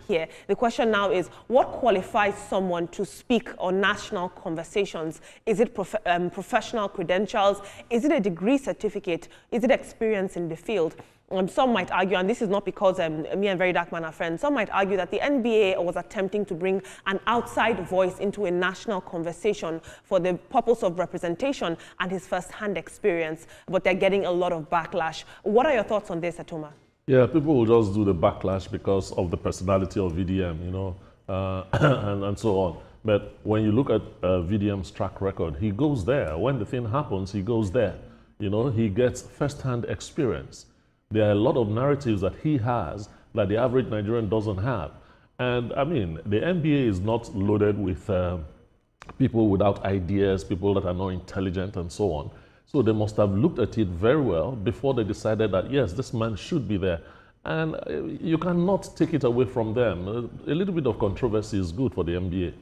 here. The question now is, what qualifies someone to speak on national conversations? Is it professional credentials? Is it a degree certificate? Is it experience in the field? Some might argue, and this is not because me and Verydarkblackman are friends, some might argue that the NBA was attempting to bring an outside voice into a national conversation for the purpose of representation and his first-hand experience, but they're getting a lot of backlash. What are your thoughts on this, Atoma? Yeah, people will just do the backlash because of the personality of VDM, you know, and so on. But when you look at VDM's track record, he goes there. When the thing happens, he goes there. You know, he gets first-hand experience. There are a lot of narratives that he has that the average Nigerian doesn't have. And I mean, the NBA is not loaded with people without ideas, people that are not intelligent and so on. So they must have looked at it very well before they decided that, yes, this man should be there. And you cannot take it away from them. A little bit of controversy is good for the NBA.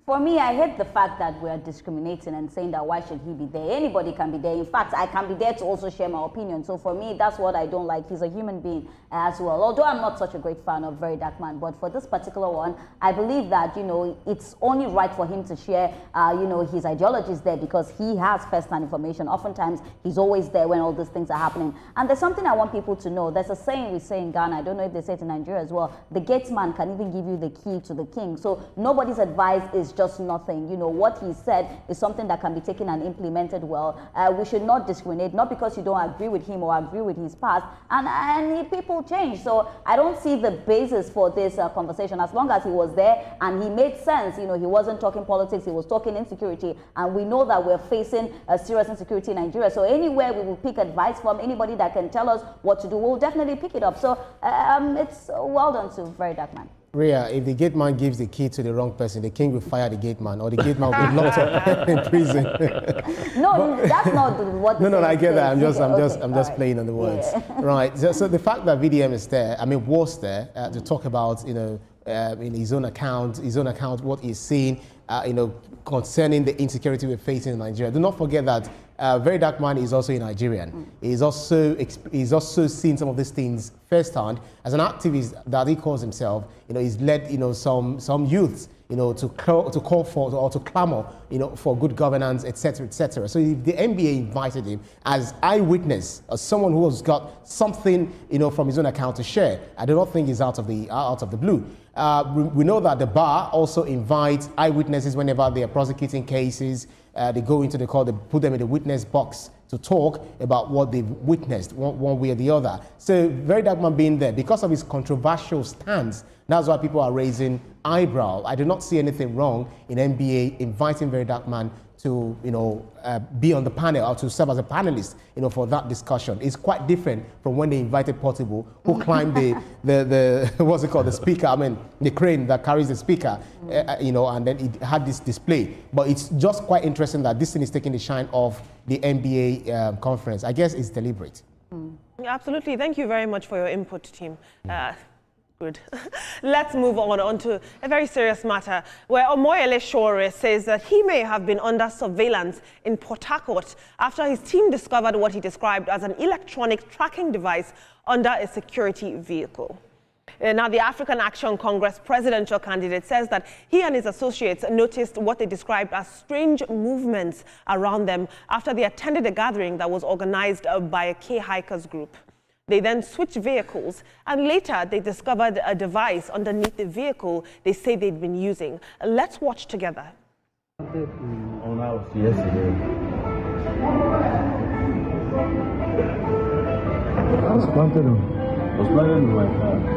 For me, I hate the fact that we are discriminating and saying that why should he be there? Anybody can be there. In fact, I can be there to also share my opinion. So for me, that's what I don't like. He's a human being as well. Although I'm not such a great fan of Verydarkblackman, but for this particular one, I believe that, you know, it's only right for him to share, you know, his ideologies there because he has first-hand information. Oftentimes, he's always there when all these things are happening. And there's something I want people to know. There's a saying we say in Ghana, I don't know if they say it in Nigeria as well, the gatesman can even give you the key to the king. So nobody's advice is just nothing. You know, what he said is something that can be taken and implemented well. We should not discriminate, not because you don't agree with him or agree with his past, and people change. So I don't see the basis for this conversation. As long as he was there and he made sense, you know, he wasn't talking politics, he was talking insecurity, and we know that we're facing a serious insecurity in Nigeria. So anywhere we will pick advice from, anybody that can tell us what to do, we'll definitely pick it up. So it's well done to Verydarkblackman. Rhea, if the gate man gives the key to the wrong person, the king will fire the gate man, or the gate man will be locked up in prison. No, that's not what. No, I get that. I'm just playing on the words, yeah. Right? So the fact that VDM is there, I mean, was there to talk about, you know, in his own account, what he's seeing, you know, concerning the insecurity we're facing in Nigeria. Do not forget that Verydarkblackman is also a Nigerian. He's also seen some of these things firsthand. As an activist that he calls himself, you know, he's led, you know, some youths, you know, to call for or to clamor, you know, for good governance, etc., etc. So if the NBA invited him as eyewitness, as someone who has got something, you know, from his own account to share, I do not think he's out of the blue. We know that the bar also invites eyewitnesses whenever they are prosecuting cases. They go into the court, they put them in the witness box to talk about what they've witnessed one way or the other. So Verydarkblackman being there, because of his controversial stance, that's why people are raising eyebrow. I do not see anything wrong in NBA inviting Verydarkblackman to, you know, be on the panel or to serve as a panelist, you know, for that discussion. It's quite different from when they invited Portable, who climbed the what's it called, the speaker, I mean, the crane that carries the speaker, you know, and then it had this display. But it's just quite interesting that this thing is taking the shine off the NBA conference. I guess it's deliberate. Yeah, absolutely. Thank you very much for your input, team. Good. Let's move on to a very serious matter where Omoyele Sowore says that he may have been under surveillance in Port Harcourt after his team discovered what he described as an electronic tracking device under a security vehicle. Now, the African Action Congress presidential candidate says that he and his associates noticed what they described as strange movements around them after they attended a gathering that was organized by a K-hikers group. They then switched vehicles, and later they discovered a device underneath the vehicle they say they'd been using. Let's watch together. On house yesterday. I was planted in my car.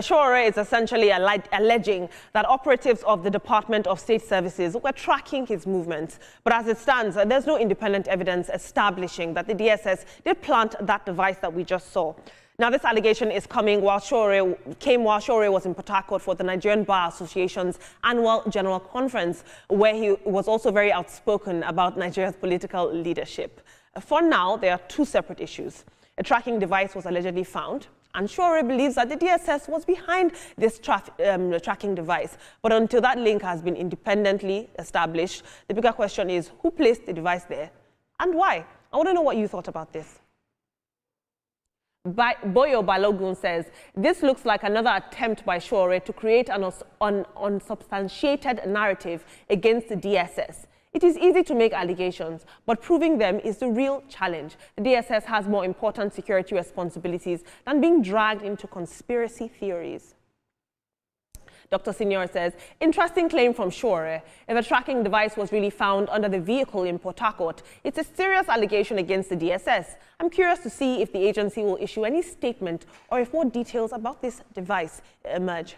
Sowore is essentially alleging that operatives of the Department of State Services were tracking his movements. But as it stands, there's no independent evidence establishing that the DSS did plant that device that we just saw. Now, this allegation is coming while Sowore was in Port Harcourt for the Nigerian Bar Association's annual general conference, where he was also very outspoken about Nigeria's political leadership. For now, there are two separate issues. A tracking device was allegedly found, And Shore believes that the DSS was behind this tracking device. But until that link has been independently established, the bigger question is, who placed the device there and why? I want to know what you thought about this. Boyo Balogun says, this looks like another attempt by Shore to create an unsubstantiated narrative against the DSS. It is easy to make allegations, but proving them is the real challenge. The DSS has more important security responsibilities than being dragged into conspiracy theories. Dr. Senior says, interesting claim from Shore. If a tracking device was really found under the vehicle in Port Harcourt, it's a serious allegation against the DSS. I'm curious to see if the agency will issue any statement or if more details about this device emerge.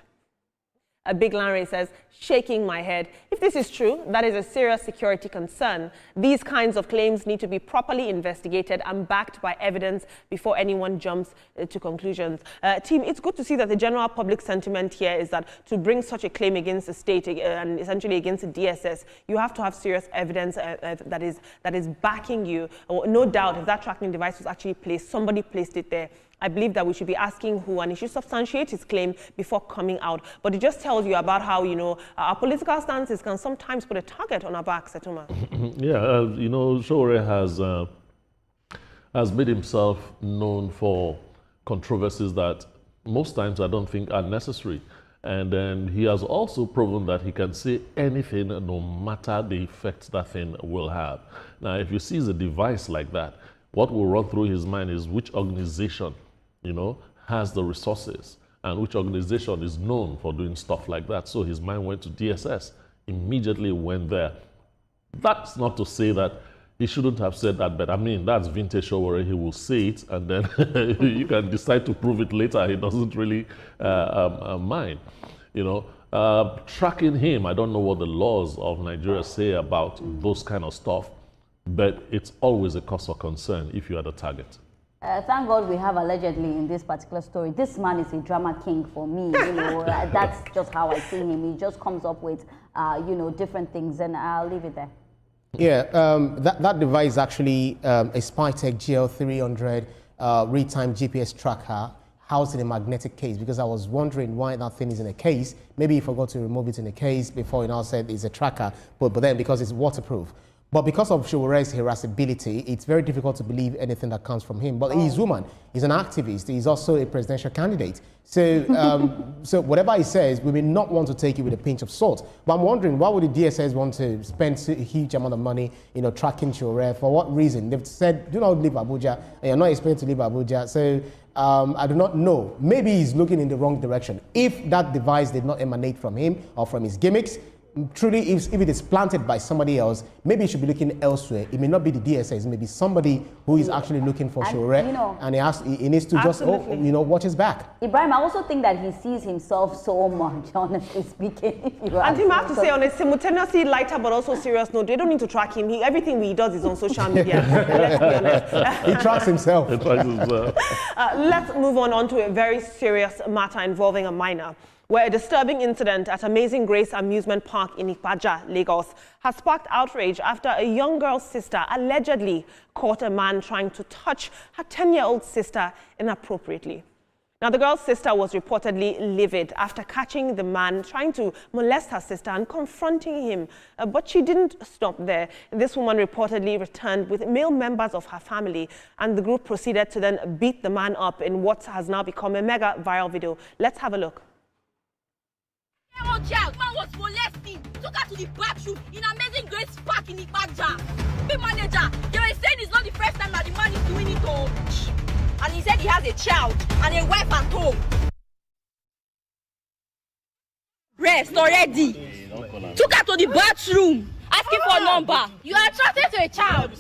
Big Larry says, shaking my head. If this is true, that is a serious security concern. These kinds of claims need to be properly investigated and backed by evidence before anyone jumps to conclusions. Team, it's good to see that the general public sentiment here is that to bring such a claim against the state and essentially against the DSS, you have to have serious evidence that is backing you. No doubt, if that tracking device was actually placed, somebody placed it there. I believe that we should be asking who, and he should substantiate his claim before coming out. But it just tells you about how, our political stances can sometimes put a target on our backs, Setuma. Yeah, Shore has made himself known for controversies that most times I don't think are necessary. And then he has also proven that he can say anything no matter the effects that thing will have. Now, if you seize a device like that, what will run through his mind is which organization has the resources and which organization is known for doing stuff like that. So his mind went to DSS, immediately went there. That's not to say that he shouldn't have said that, but I mean, that's vintage Shore. He will say it and then you can decide to prove it later. He doesn't really mind, Tracking him, I don't know what the laws of Nigeria say about those kind of stuff, but it's always a cause for concern if you are the target. Thank God we have allegedly in this particular story. This man is a drama king for me. That's just how I see him. He just comes up with, different things, and I'll leave it there. Yeah, that device is actually a Spytek GL300 real-time GPS tracker housed in a magnetic case, because I was wondering why that thing is in a case. Maybe he forgot to remove it in a case before he now said it's a tracker, but then because it's waterproof. But because of Shore's harassability, it's very difficult to believe anything that comes from him. But he's woman, he's an activist, he's also a presidential candidate. So, so whatever he says, we may not want to take it with a pinch of salt. But I'm wondering, why would the DSS want to spend a huge amount of money, tracking Shore? For what reason? They've said, do not leave Abuja, and you're not expected to leave Abuja. So I do not know. Maybe he's looking in the wrong direction. If that device did not emanate from him or from his gimmicks, truly, if it is planted by somebody else, maybe he should be looking elsewhere. It may not be the DSS, it may be somebody who is actually looking for Shore, and he needs to just, watch his back. Ibrahim, I also think that he sees himself so much, honestly speaking. And him, I have to say, on a simultaneously lighter but also serious note, they don't need to track him. Everything he does is on social media. Let's be honest. He tracks himself. Let's move on to a very serious matter involving a minor, where a disturbing incident at Amazing Grace Amusement Park in Ipaja, Lagos, has sparked outrage after a young girl's sister allegedly caught a man trying to touch her 10-year-old sister inappropriately. Now, the girl's sister was reportedly livid after catching the man trying to molest her sister and confronting him, but she didn't stop there. This woman reportedly returned with male members of her family, and the group proceeded to then beat the man up in what has now become a mega viral video. Let's have a look. Child, man was molesting, took her to the bathroom in Amazing Grace Park in Ibadan. The manager, they were saying it's not the first time that the man is doing it all. And he said he has a child and a wife at home. Rest already. Took her to the bathroom, asking for a number. You are attracted to a child.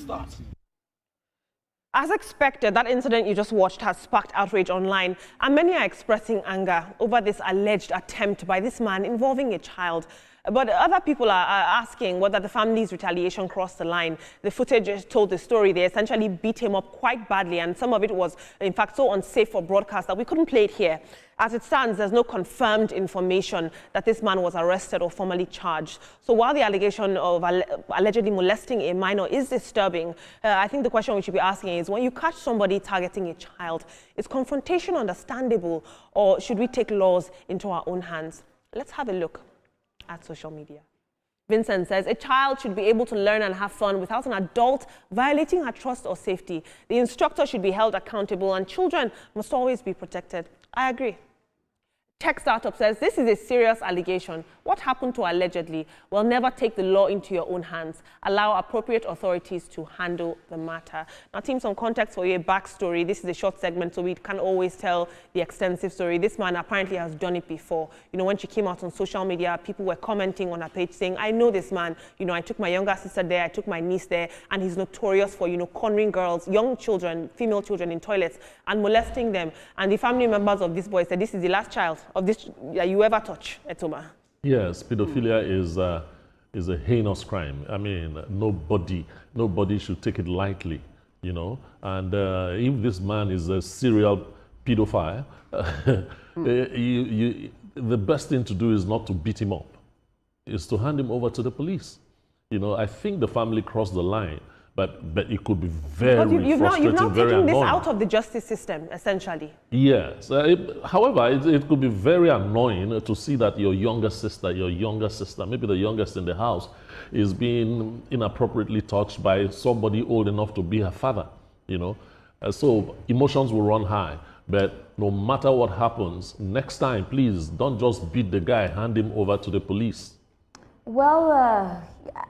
As expected, that incident you just watched has sparked outrage online, and many are expressing anger over this alleged attempt by this man involving a child. But other people are asking whether the family's retaliation crossed the line. The footage told the story. They essentially beat him up quite badly, and some of it was, in fact, so unsafe for broadcast that we couldn't play it here. As it stands, there's no confirmed information that this man was arrested or formally charged. So while the allegation of allegedly molesting a minor is disturbing, I think the question we should be asking is, when you catch somebody targeting a child, is confrontation understandable, or should we take laws into our own hands? Let's have a look at social media. Vincent says, a child should be able to learn and have fun without an adult violating her trust or safety. The instructor should be held accountable, and children must always be protected. I agree. Tech Startup says, this is a serious allegation. What happened to allegedly? Well, never take the law into your own hands. Allow appropriate authorities to handle the matter. Now, team, some context for you, a backstory. This is a short segment, so we can't always tell the extensive story. This man apparently has done it before. You know, when she came out on social media, people were commenting on her page saying, I know this man. You know, I took my younger sister there, I took my niece there, and he's notorious for, you know, cornering girls, young children, female children in toilets and molesting them. And the family members of this boy said, this is the last child of this that you ever touch, Etoma. Yes, pedophilia is a heinous crime. I mean, nobody should take it lightly, you know. And if this man is a serial pedophile, the best thing to do is not to beat him up, is to hand him over to the police. You know, I think the family crossed the line, but it could be very frustrating, you've now very taken this annoying. out of the justice system, essentially. Yes. However, it could be very annoying to see that your younger sister, maybe the youngest in the house, is being inappropriately touched by somebody old enough to be her father, you know. So emotions will run high. But no matter what happens, next time, please don't just beat the guy, hand him over to the police. Well,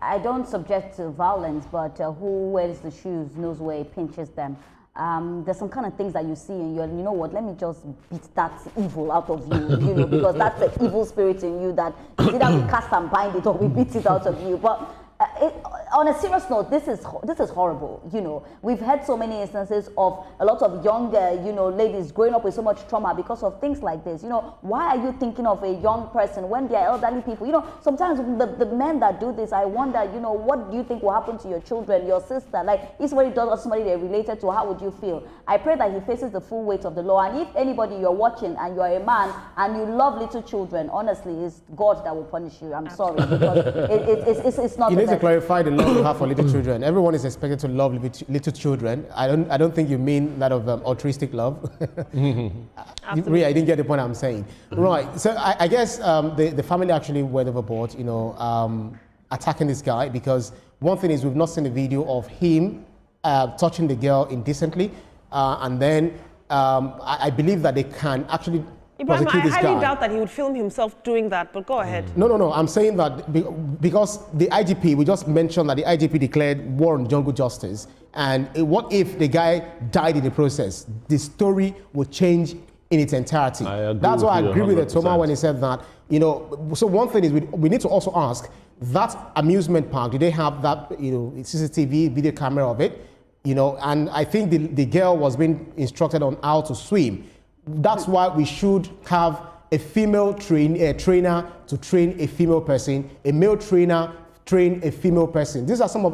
I don't subject to violence, but who wears the shoes knows where it pinches them. There's some kind of things that you see and you know what, let me just beat that evil out of you, you know, because that's the evil spirit in you that either we cast and bind it or we beat it out of you. But on a serious note, this is horrible. You know, we've had so many instances of a lot of younger, you know, ladies growing up with so much trauma because of things like this. You know, why are you thinking of a young person when they are elderly people? You know, sometimes the men that do this, I wonder, you know, what do you think will happen to your children, your sister? Like, if somebody does or somebody they're related to, how would you feel? I pray that he faces the full weight of the law. And if anybody you're watching and you're a man and you love little children, honestly, it's God that will punish you. I'm sorry, because it's not. To clarify the love you have for little children. Everyone is expected to love little children. I don't think you mean that of altruistic love. Really, I didn't get the point I'm saying. Right. So I guess the family actually went overboard, you know, attacking this guy, because one thing is we've not seen a video of him touching the girl indecently, and then I believe that they can actually. Ibrahim, I highly doubt that he would film himself doing that, but go ahead. No. I'm saying that because the IGP, we just mentioned that the IGP declared war on jungle justice. And what if the guy died in the process? The story would change in its entirety. That's why I agree with Etoma when he said that. You know, so one thing is we need to also ask, that amusement park, do they have that, you know, CCTV video camera of it? You know, and I think the girl was being instructed on how to swim. That's why we should have a female trainer to train a female person, a male trainer train a female person. These are some of,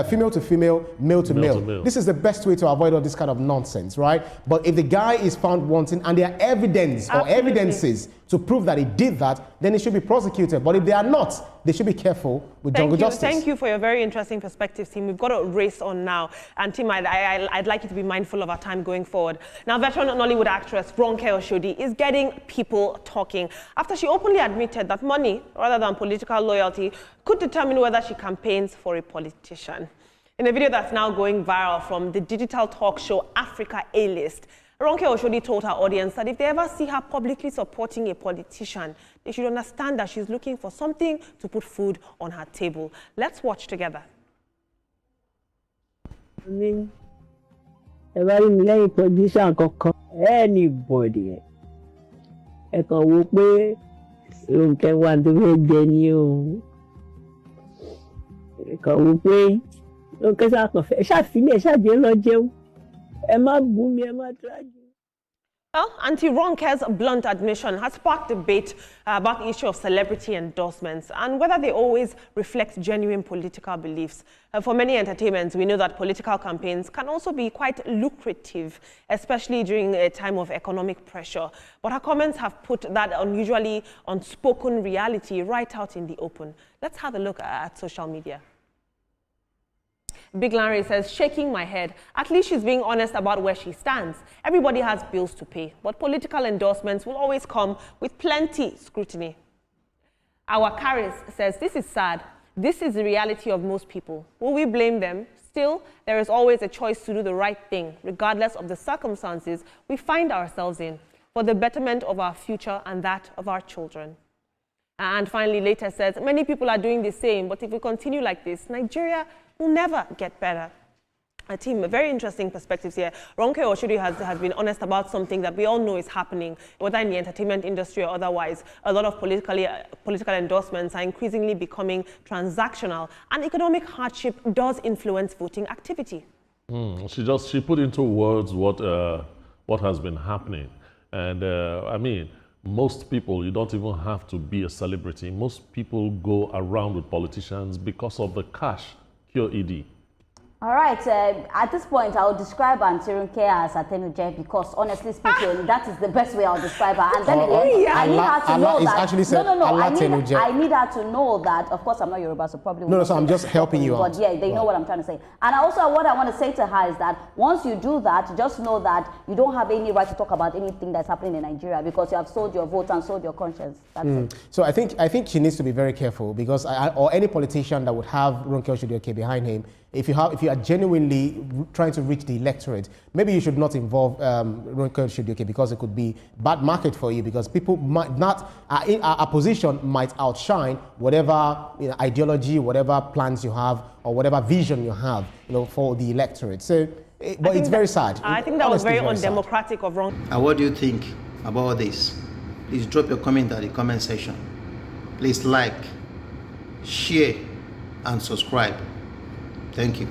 female to female, male to male. This is the best way to avoid all this kind of nonsense, right? But if the guy is found wanting and there are evidence or evidences to prove that he did that, then he should be prosecuted. But if they are not, they should be careful with jungle justice. Thank you for your very interesting perspective, team. We've got to race on now. And team, I'd like you to be mindful of our time going forward. Now, veteran Nollywood actress Ronke Oshodi is getting people talking after she openly admitted that money, rather than political loyalty, could determine whether she campaigns for a politician. In a video that's now going viral from the digital talk show Africa A-List, Ronke Oshodi told her audience that if they ever see her publicly supporting a politician, they should understand that she's looking for something to put food on her table. Let's watch together. Anybody, I can walk away. Ronke want to be genuine. I can walk away. Ronke say, "I feel it. I don't know. Ẹ má bú mi, ẹ má try." Well, Auntie Ronke's blunt admission has sparked debate about the issue of celebrity endorsements and whether they always reflect genuine political beliefs. For many entertainments, we know that political campaigns can also be quite lucrative, especially during a time of economic pressure. But her comments have put that unusually unspoken reality right out in the open. Let's have a look at social media. Big Larry says, shaking my head. At least she's being honest about where she stands. Everybody has bills to pay, but political endorsements will always come with plenty scrutiny. Our Karis says, this is sad. This is the reality of most people. Will we blame them? Still, there is always a choice to do the right thing, regardless of the circumstances we find ourselves in, for the betterment of our future and that of our children. And finally, later says, many people are doing the same, but if we continue like this, Nigeria will never get better. Team, very interesting perspectives here. Ronke Oshodi has been honest about something that we all know is happening, whether in the entertainment industry or otherwise. A lot of political endorsements are increasingly becoming transactional, and economic hardship does influence voting activity. She put into words what has been happening. And I mean, most people, you don't even have to be a celebrity. Most people go around with politicians because of the cash. QED. All right, at this point, I will describe Auntie Ronke as Atenuje because, honestly speaking, that is the best way I'll describe her. And then I need her to know that. I need her to know that. Of course, I'm not Yoruba, so probably. No, so I'm just helping you out. But yeah, they know what I'm trying to say. And also, what I want to say to her is that once you do that, just know that you don't have any right to talk about anything that's happening in Nigeria because you have sold your vote and sold your conscience. That's it. So I think she needs to be very careful because or any politician that would have Ronke Oshodi behind him. If you are genuinely trying to reach the electorate, maybe you should not involve Ronke Oshodi because it could be bad market for you because people might not, our position might outshine whatever ideology, whatever plans you have, or whatever vision you have, for the electorate. So, but it's very sad. I think that was very undemocratic of Ronke. And what do you think about this? Please drop your comment at the comment section. Please like, share, and subscribe. Thank you.